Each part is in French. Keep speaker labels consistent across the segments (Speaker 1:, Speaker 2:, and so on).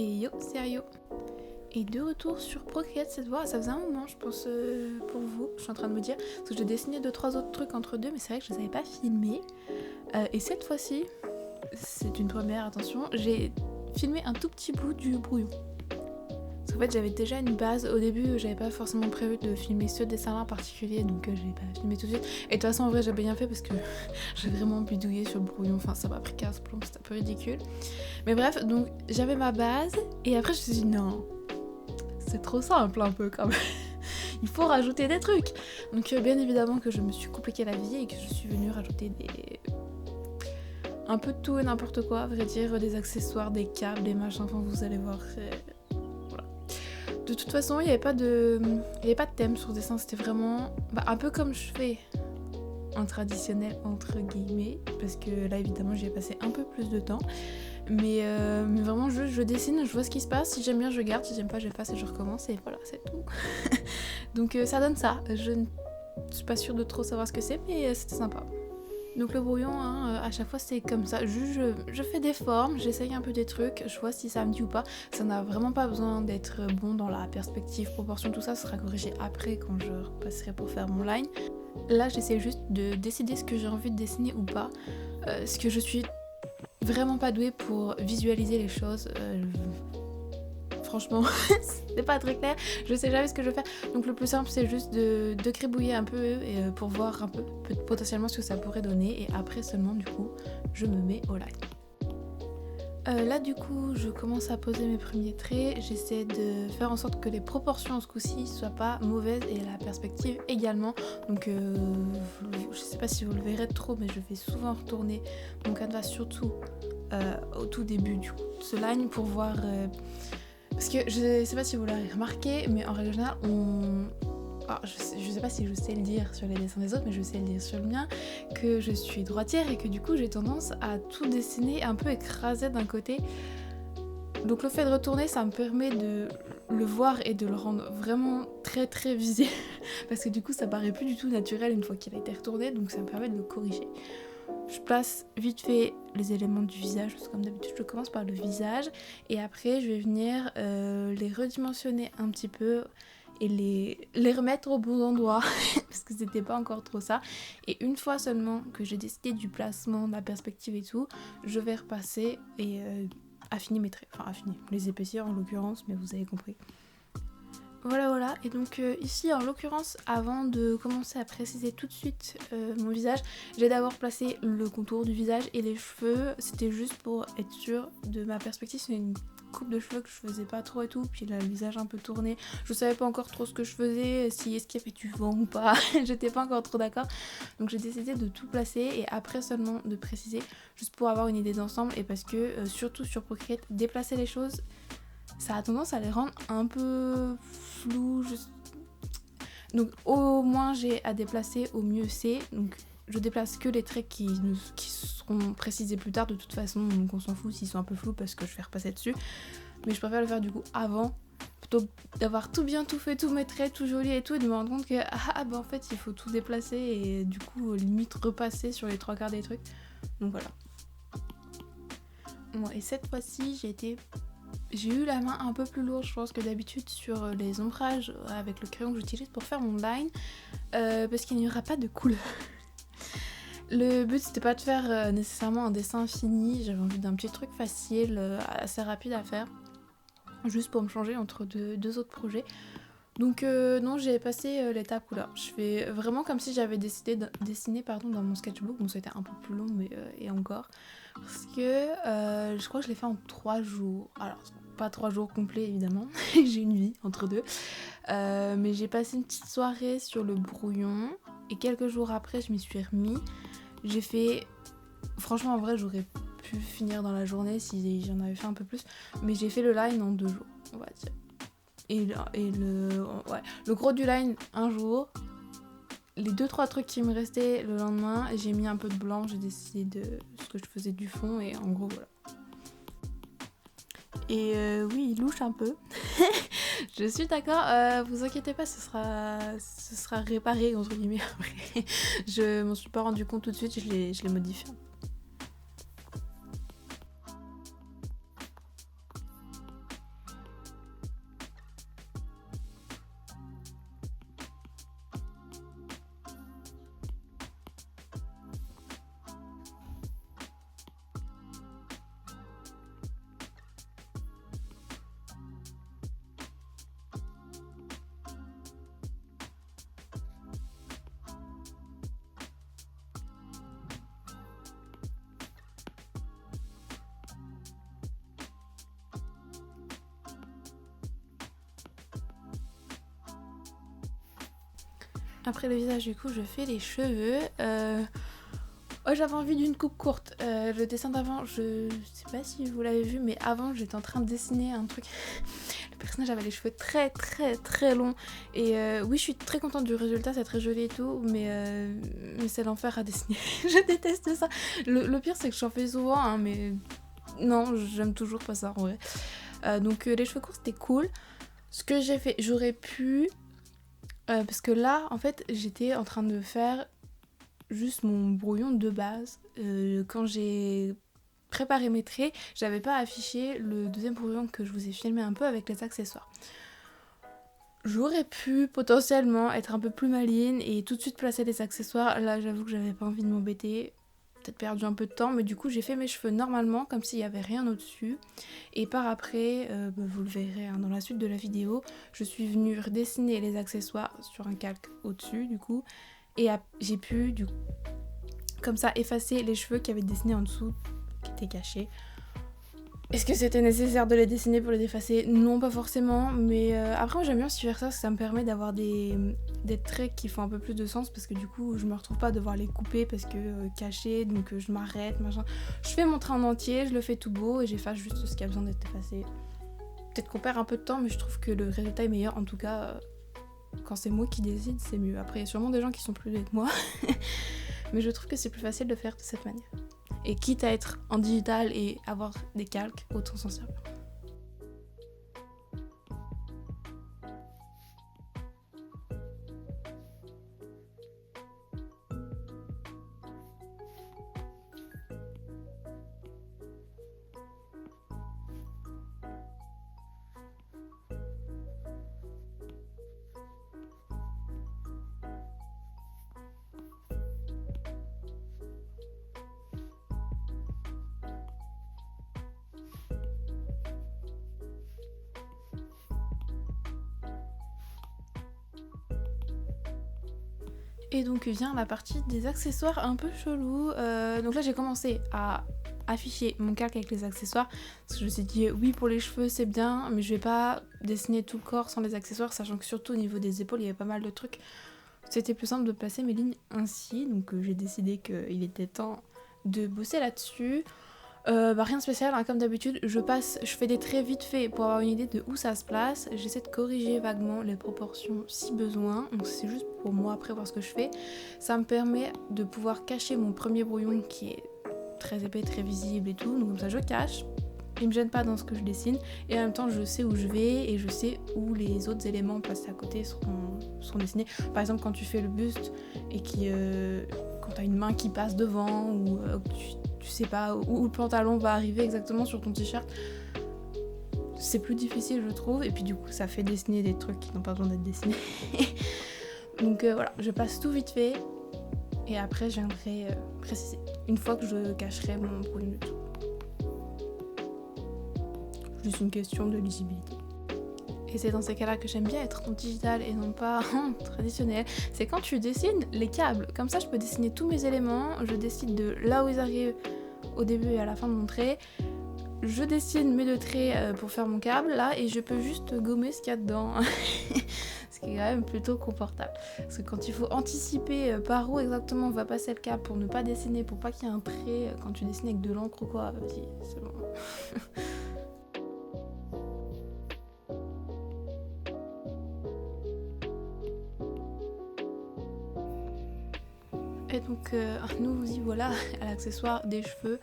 Speaker 1: Et yo, c'est Ayo. Et de retour sur Procreate cette fois, ça faisait un moment je pense pour vous, je suis en train de me dire, parce que j'ai dessiné 2-3 autres trucs entre deux, mais c'est vrai que je les avais pas filmés. Et cette fois-ci, c'est une première, attention, j'ai filmé un tout petit bout du brouillon. Parce qu'en fait j'avais déjà une base, au début j'avais pas forcément prévu de filmer ce dessin-là en particulier, donc j'ai pas filmé tout de suite. Et de toute façon en vrai j'ai bien fait parce que j'ai vraiment bidouillé sur le brouillon, enfin ça m'a pris 15 plombs, c'était un peu ridicule. Mais bref, donc j'avais ma base, et après je me suis dit non, c'est trop simple un peu quand même. Il faut rajouter des trucs. Donc bien évidemment que je me suis compliqué la vie et que je suis venue rajouter un peu de tout et n'importe quoi, à vrai dire, des accessoires, des câbles, des machins, enfin vous allez voir. Voilà. De toute façon, il n'y avait pas de thème sur ce dessin, c'était vraiment un peu comme je fais un traditionnel entre guillemets, parce que là évidemment j'y ai passé un peu plus de temps. Mais vraiment je dessine, je vois ce qui se passe, si j'aime bien je garde, si j'aime pas j'efface et je recommence et voilà, c'est tout. Donc ça donne ça, je ne suis pas sûre de trop savoir ce que c'est, mais c'était sympa. Donc le brouillon, à chaque fois c'est comme ça, je fais des formes, j'essaye un peu des trucs, je vois si ça me dit ou pas. Ça n'a vraiment pas besoin d'être bon dans la perspective, proportion, tout ça sera corrigé après quand je repasserai pour faire mon line. Là j'essaie juste de décider ce que j'ai envie de dessiner ou pas, ce que je suis vraiment pas douée pour visualiser les choses. Franchement, c'est pas très clair. Je sais jamais ce que je veux faire. Donc le plus simple, c'est juste de gribouiller un peu et pour voir un peu potentiellement ce que ça pourrait donner. Et après seulement, du coup, je me mets au line. Là du coup je commence à poser mes premiers traits, j'essaie de faire en sorte que les proportions ce coup-ci soient pas mauvaises et la perspective également, donc je sais pas si vous le verrez trop mais je vais souvent retourner mon canevas surtout au tout début du coup, de ce line pour voir parce que je sais pas si vous l'avez remarqué mais en règle générale je sais pas si je sais le dire sur les dessins des autres, mais je sais le dire sur le mien, que je suis droitière et que du coup j'ai tendance à tout dessiner un peu écrasé d'un côté. Donc le fait de retourner, ça me permet de le voir et de le rendre vraiment très très visible, parce que du coup ça paraît plus du tout naturel une fois qu'il a été retourné, donc ça me permet de le corriger. Je place vite fait les éléments du visage, parce que comme d'habitude je commence par le visage, et après je vais venir les redimensionner un petit peu, et les remettre au bon endroit parce que c'était pas encore trop ça. Et une fois seulement que j'ai décidé du placement, de la perspective et tout, je vais repasser et affiner mes traits. Enfin affiner, les épaissir en l'occurrence, mais vous avez compris. Voilà, et donc ici en l'occurrence, avant de commencer à préciser tout de suite mon visage, j'ai d'abord placé le contour du visage et les cheveux, c'était juste pour être sûre de ma perspective. C'est une coupe de cheveux que je faisais pas trop et tout, puis là le visage un peu tourné, je savais pas encore trop ce que je faisais, si est-ce qu'il y avait du vent ou pas, j'étais pas encore trop d'accord, donc j'ai décidé de tout placer et après seulement de préciser, juste pour avoir une idée d'ensemble et parce que surtout sur Procreate, déplacer les choses, ça a tendance à les rendre un peu flous. Donc au moins j'ai à déplacer, au mieux c'est. Donc je déplace que les traits qui seront précisés plus tard de toute façon, donc on s'en fout s'ils sont un peu flous parce que je vais repasser dessus. Mais je préfère le faire du coup avant, plutôt d'avoir tout bien tout fait, tous mes traits, tout joli et tout, et de me rendre compte que en fait il faut tout déplacer et du coup limite repasser sur les 3/4 des trucs. Donc voilà. Bon, et cette fois-ci j'ai eu la main un peu plus lourde je pense que d'habitude sur les ombrages avec le crayon que j'utilise pour faire mon line, parce qu'il n'y aura pas de couleur. Le but c'était pas de faire nécessairement un dessin fini, j'avais envie d'un petit truc facile, assez rapide à faire, juste pour me changer entre deux autres projets. Donc non, j'ai passé l'étape couleur. Je fais vraiment comme si j'avais décidé de dessiner dans mon sketchbook. Bon, c'était un peu plus long, mais et encore. Parce que je crois que je l'ai fait en 3 jours. Alors, pas 3 jours complets évidemment, j'ai une vie entre deux. Mais j'ai passé une petite soirée sur le brouillon. Et quelques jours après, je m'y suis remis. J'ai fait... Franchement, en vrai, j'aurais pu finir dans la journée si j'en avais fait un peu plus. Mais j'ai fait le line en 2 jours, on va dire. Et le gros du line un jour, les 2-3 trucs qui me restaient le lendemain, j'ai mis un peu de blanc, j'ai décidé de ce que je faisais du fond et en gros voilà. Et oui, il louche un peu. Je suis d'accord, vous inquiétez pas, ce sera réparé entre guillemets après. Je m'en suis pas rendu compte tout de suite, je l'ai modifié. Après le visage, du coup, je fais les cheveux. Oh, j'avais envie d'une coupe courte. Le dessin d'avant, je sais pas si vous l'avez vu, mais avant, j'étais en train de dessiner un truc. Le personnage avait les cheveux très très très longs. Et oui, je suis très contente du résultat, c'est très joli et tout, mais c'est l'enfer à dessiner. Je déteste ça. Le pire, c'est que j'en fais souvent, hein, mais non, j'aime toujours pas ça en vrai. Donc les cheveux courts, c'était cool. Ce que j'ai fait, j'aurais pu... parce que là, en fait, j'étais en train de faire juste mon brouillon de base. Quand j'ai préparé mes traits, j'avais pas affiché le deuxième brouillon que je vous ai filmé un peu avec les accessoires. J'aurais pu potentiellement être un peu plus maligne et tout de suite placer les accessoires. Là, j'avoue que j'avais pas envie de m'embêter. Peut-être perdu un peu de temps, mais du coup j'ai fait mes cheveux normalement comme s'il n'y avait rien au-dessus. Et par après, vous le verrez hein, dans la suite de la vidéo, je suis venue redessiner les accessoires sur un calque au-dessus du coup. Et j'ai pu du coup, comme ça effacer les cheveux qui avaient dessiné en dessous, qui étaient cachés. Est-ce que c'était nécessaire de les dessiner pour les effacer ? Non, pas forcément, mais après moi j'aime bien aussi faire ça parce que ça me permet d'avoir des traits qui font un peu plus de sens parce que du coup je me retrouve pas à devoir les couper parce que cachés, donc je m'arrête, machin. Je fais mon trait en entier, je le fais tout beau et j'efface juste ce qui a besoin d'être effacé. Peut-être qu'on perd un peu de temps, mais je trouve que le résultat est meilleur, en tout cas quand c'est moi qui décide c'est mieux. Après il y a sûrement des gens qui sont plus doués que moi, mais je trouve que c'est plus facile de faire de cette manière. Et quitte à être en digital et avoir des calques, autant s'en servir. Et donc vient la partie des accessoires un peu chelou. Donc là j'ai commencé à afficher mon calque avec les accessoires parce que je me suis dit oui pour les cheveux c'est bien mais je vais pas dessiner tout le corps sans les accessoires, sachant que surtout au niveau des épaules il y avait pas mal de trucs. C'était plus simple de placer mes lignes ainsi, donc j'ai décidé qu'il était temps de bosser là-dessus. Rien de spécial, hein, comme d'habitude, je fais des traits vite faits pour avoir une idée de où ça se place. J'essaie de corriger vaguement les proportions si besoin, donc c'est juste pour moi après voir ce que je fais. Ça me permet de pouvoir cacher mon premier brouillon qui est très épais, très visible et tout, donc comme ça je cache. Il me gêne pas dans ce que je dessine et en même temps je sais où je vais et je sais où les autres éléments placés à côté seront dessinés. Par exemple quand tu fais le buste et quand t'as une main qui passe devant ou tu sais pas où le pantalon va arriver exactement sur ton t-shirt, c'est plus difficile je trouve et puis du coup ça fait dessiner des trucs qui n'ont pas besoin d'être dessinés. Donc voilà, je passe tout vite fait et après je viendrai préciser une fois que je cacherai mon brouillon de tout. Juste une question de lisibilité. Et c'est dans ces cas-là que j'aime bien être en digital et non pas en traditionnel. C'est quand tu dessines les câbles. Comme ça, je peux dessiner tous mes éléments. Je décide de là où ils arrivent au début et à la fin de mon trait. Je dessine mes deux traits pour faire mon câble là et je peux juste gommer ce qu'il y a dedans. Ce qui est quand même plutôt confortable. Parce que quand il faut anticiper par où exactement on va passer le câble pour ne pas dessiner, pour pas qu'il y ait un trait quand tu dessines avec de l'encre ou quoi, vas-y, c'est bon. Et donc nous y voilà à l'accessoire des cheveux.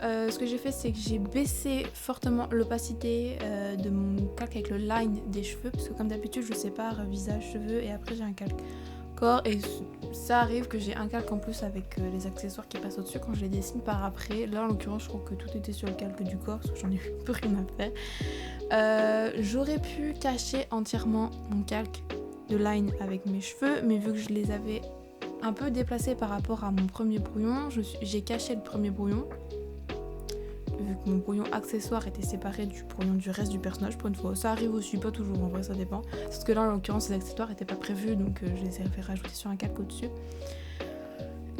Speaker 1: Ce que j'ai fait c'est que j'ai baissé fortement l'opacité de mon calque avec le line des cheveux parce que comme d'habitude je sépare visage, cheveux et après j'ai un calque corps et ça arrive que j'ai un calque en plus avec les accessoires qui passent au-dessus quand je les dessine par après. Là en l'occurrence je crois que tout était sur le calque du corps parce que j'en ai un peu rien à faire. J'aurais pu cacher entièrement mon calque de line avec mes cheveux mais vu que je les avais un peu déplacé par rapport à mon premier brouillon, j'ai caché le premier brouillon vu que mon brouillon accessoire était séparé du brouillon du reste du personnage pour une fois. Ça arrive aussi, pas toujours en vrai, ça dépend. Parce que là en l'occurrence les accessoires n'étaient pas prévus donc je les ai fait rajouter sur un calque au-dessus.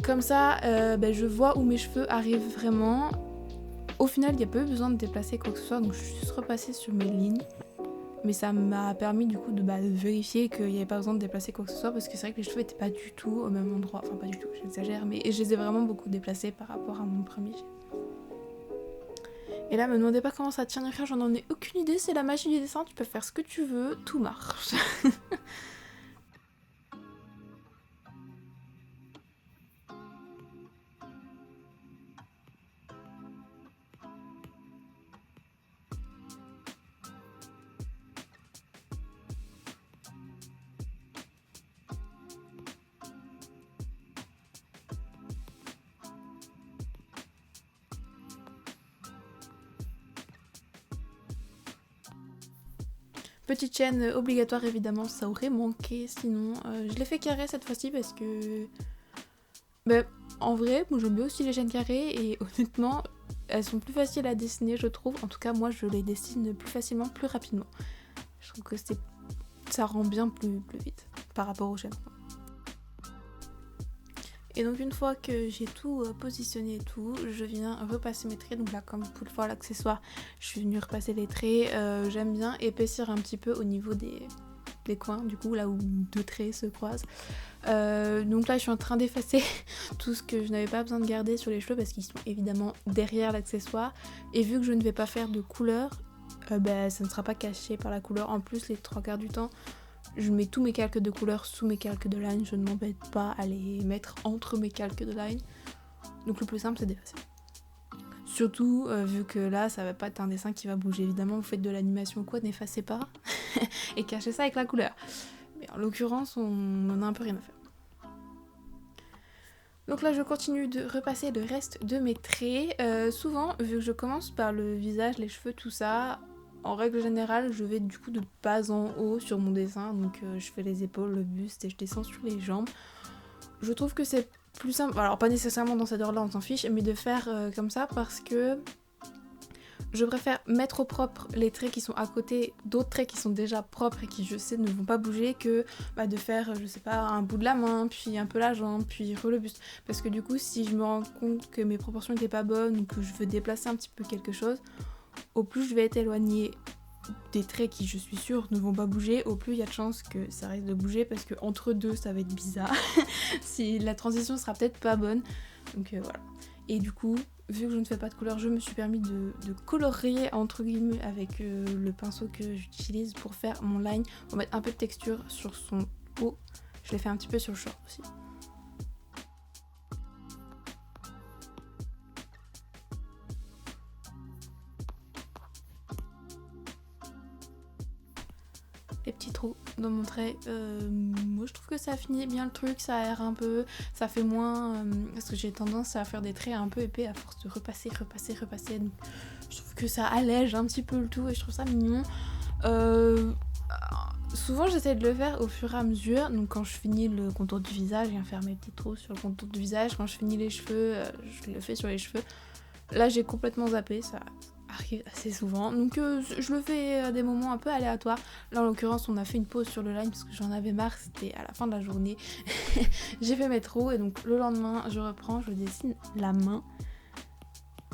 Speaker 1: Comme ça je vois où mes cheveux arrivent vraiment. Au final il n'y a pas eu besoin de déplacer quoi que ce soit donc je suis juste repassée sur mes lignes Mais ça m'a permis du coup de vérifier qu'il n'y avait pas besoin de déplacer quoi que ce soit, parce que c'est vrai que les cheveux n'étaient pas du tout au même endroit. Enfin pas du tout, j'exagère, mais je les ai vraiment beaucoup déplacés par rapport à mon premier jet. Et là, me demandez pas comment ça tient à faire, j'en ai aucune idée, c'est la magie du dessin, tu peux faire ce que tu veux, tout marche. Petite chaîne obligatoire évidemment, ça aurait manqué sinon. Je l'ai fait carré cette fois-ci parce que... en vrai, moi j'aime bien aussi les chaînes carrées et honnêtement, elles sont plus faciles à dessiner je trouve. En tout cas moi je les dessine plus facilement, plus rapidement. Je trouve que ça rend bien plus vite par rapport aux chaînes. Et donc une fois que j'ai tout positionné et tout, je viens repasser mes traits. Donc là comme pour le fois l'accessoire, je suis venue repasser les traits. J'aime bien épaissir un petit peu au niveau des coins, du coup là où deux traits se croisent. Donc là je suis en train d'effacer tout ce que je n'avais pas besoin de garder sur les cheveux parce qu'ils sont évidemment derrière l'accessoire. Et vu que je ne vais pas faire de couleur, ça ne sera pas caché par la couleur. En plus les 3/4 du temps, je mets tous mes calques de couleur sous mes calques de line, je ne m'embête pas à les mettre entre mes calques de line. Donc le plus simple c'est d'effacer. Surtout vu que là ça va pas être un dessin qui va bouger. Évidemment vous faites de l'animation ou quoi, n'effacez pas et cachez ça avec la couleur. Mais en l'occurrence on en a un peu rien à faire. Donc là je continue de repasser le reste de mes traits. Souvent vu que je commence par le visage, les cheveux, tout ça, en règle générale, je vais du coup de bas en haut sur mon dessin, donc je fais les épaules, le buste et je descends sur les jambes. Je trouve que c'est plus simple, alors pas nécessairement dans cette ordre-là, on s'en fiche, mais de faire comme ça parce que je préfère mettre au propre les traits qui sont à côté d'autres traits qui sont déjà propres et qui je sais ne vont pas bouger que de faire, je sais pas, un bout de la main, puis un peu la jambe, puis le buste. Parce que du coup, si je me rends compte que mes proportions n'étaient pas bonnes ou que je veux déplacer un petit peu quelque chose, au plus je vais être éloignée des traits qui, je suis sûre, ne vont pas bouger, au plus il y a de chances que ça risque de bouger parce que entre deux ça va être bizarre. Si la transition sera peut-être pas bonne. Donc voilà. Et du coup, vu que je ne fais pas de couleur, je me suis permis de colorier entre guillemets avec le pinceau que j'utilise pour faire mon line, pour mettre un peu de texture sur son haut. Je l'ai fait un petit peu sur le short aussi. Les petits trous dans mon trait, moi je trouve que ça finit bien le truc, ça aère un peu, ça fait moins, parce que j'ai tendance à faire des traits un peu épais à force de repasser, donc je trouve que ça allège un petit peu le tout et je trouve ça mignon. Souvent j'essaie de le faire au fur et à mesure, donc quand je finis le contour du visage, je viens faire mes petits trous sur le contour du visage, quand je finis les cheveux, je le fais sur les cheveux. Là j'ai complètement zappé, ça arrive assez souvent, donc je le fais à des moments un peu aléatoires. Là en l'occurrence on a fait une pause sur le line parce que j'en avais marre, c'était à la fin de la journée. J'ai fait mes trous et donc le lendemain je reprends, je dessine la main.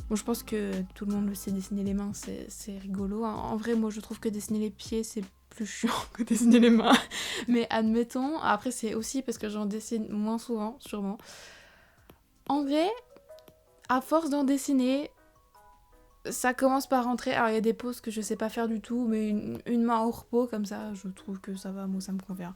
Speaker 1: Bon, je pense que tout le monde le sait, dessiner les mains c'est rigolo. En vrai moi je trouve que dessiner les pieds c'est plus chiant que dessiner les mains. Mais admettons, après c'est aussi parce que j'en dessine moins souvent sûrement. En vrai, à force d'en dessiner, ça commence par rentrer. Alors il y a des poses que je sais pas faire du tout, mais une main au repos comme ça, je trouve que ça va, moi ça me convient.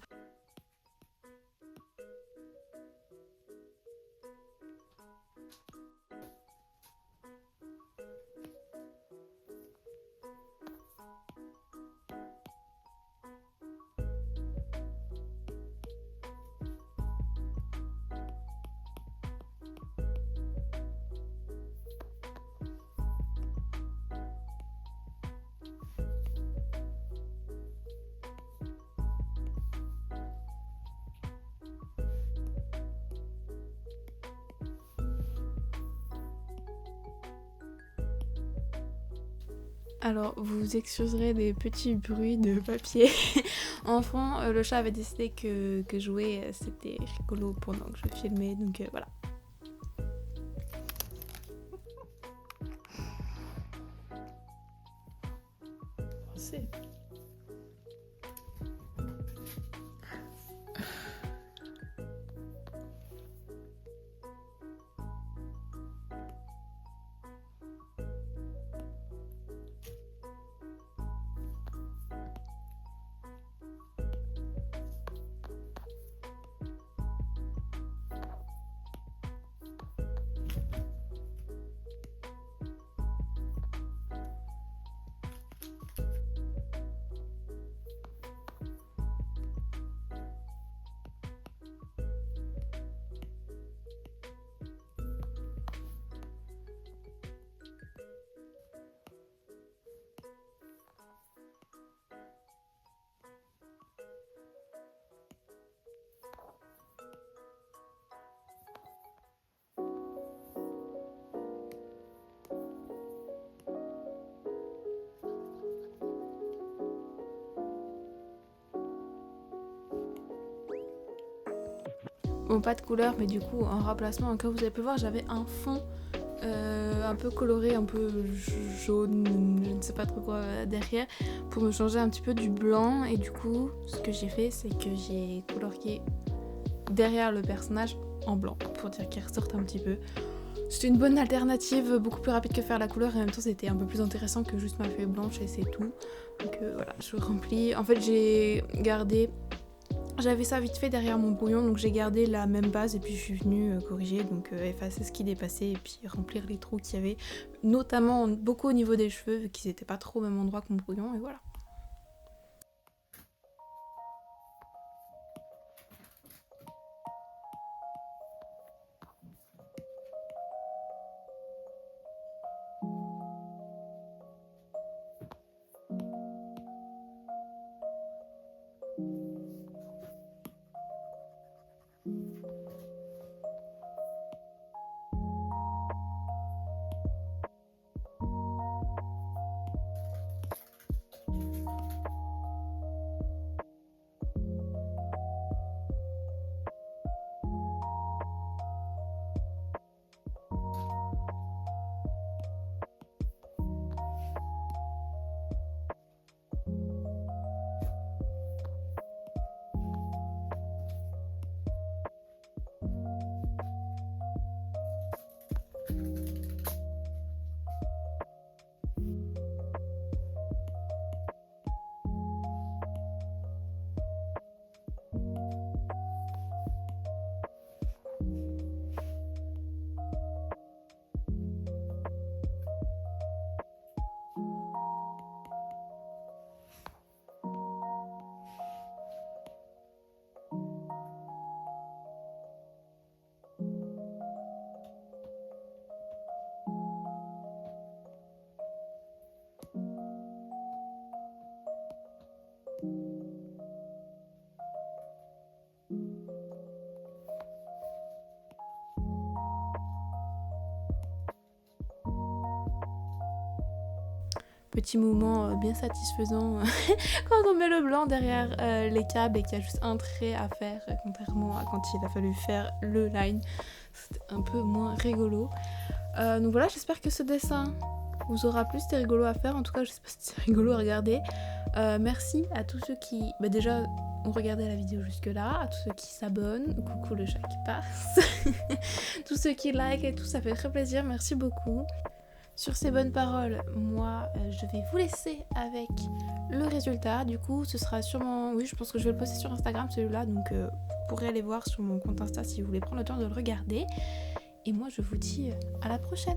Speaker 1: Alors, vous excuserez les petits bruits de papier. En fond, le chat avait décidé que jouer, c'était rigolo pendant que je filmais, donc voilà. Bon, pas de couleur, mais du coup, en remplacement, comme vous avez pu le voir, j'avais un fond un peu coloré, un peu jaune, je ne sais pas trop quoi derrière, pour me changer un petit peu du blanc. Et du coup, ce que j'ai fait, c'est que j'ai colorié derrière le personnage en blanc, pour dire qu'il ressorte un petit peu. C'était une bonne alternative, beaucoup plus rapide que faire la couleur, et en même temps c'était un peu plus intéressant que juste ma feuille blanche, et c'est tout. Donc voilà, je remplis. En fait j'avais ça vite fait derrière mon brouillon, donc j'ai gardé la même base et puis je suis venue corriger, donc effacer ce qui dépassait et puis remplir les trous qu'il y avait, notamment beaucoup au niveau des cheveux, vu qu'ils n'étaient pas trop au même endroit que mon brouillon, et voilà. Petit moment bien satisfaisant quand on met le blanc derrière les câbles et qu'il y a juste un trait à faire, contrairement à quand il a fallu faire le line. C'était un peu moins rigolo. Donc voilà, j'espère que ce dessin vous aura plu, c'était rigolo à faire. En tout cas, je sais pas si c'est rigolo à regarder. Merci à tous ceux qui déjà ont regardé la vidéo jusque là, à tous ceux qui s'abonnent, coucou le chat qui passe, tous ceux qui like et tout, ça fait très plaisir, merci beaucoup. Sur ces bonnes paroles, moi je vais vous laisser avec le résultat. Du coup, ce sera sûrement, oui, je pense que je vais le poster sur Instagram celui-là, donc vous pourrez aller voir sur mon compte Insta si vous voulez prendre le temps de le regarder. Et moi je vous dis à la prochaine.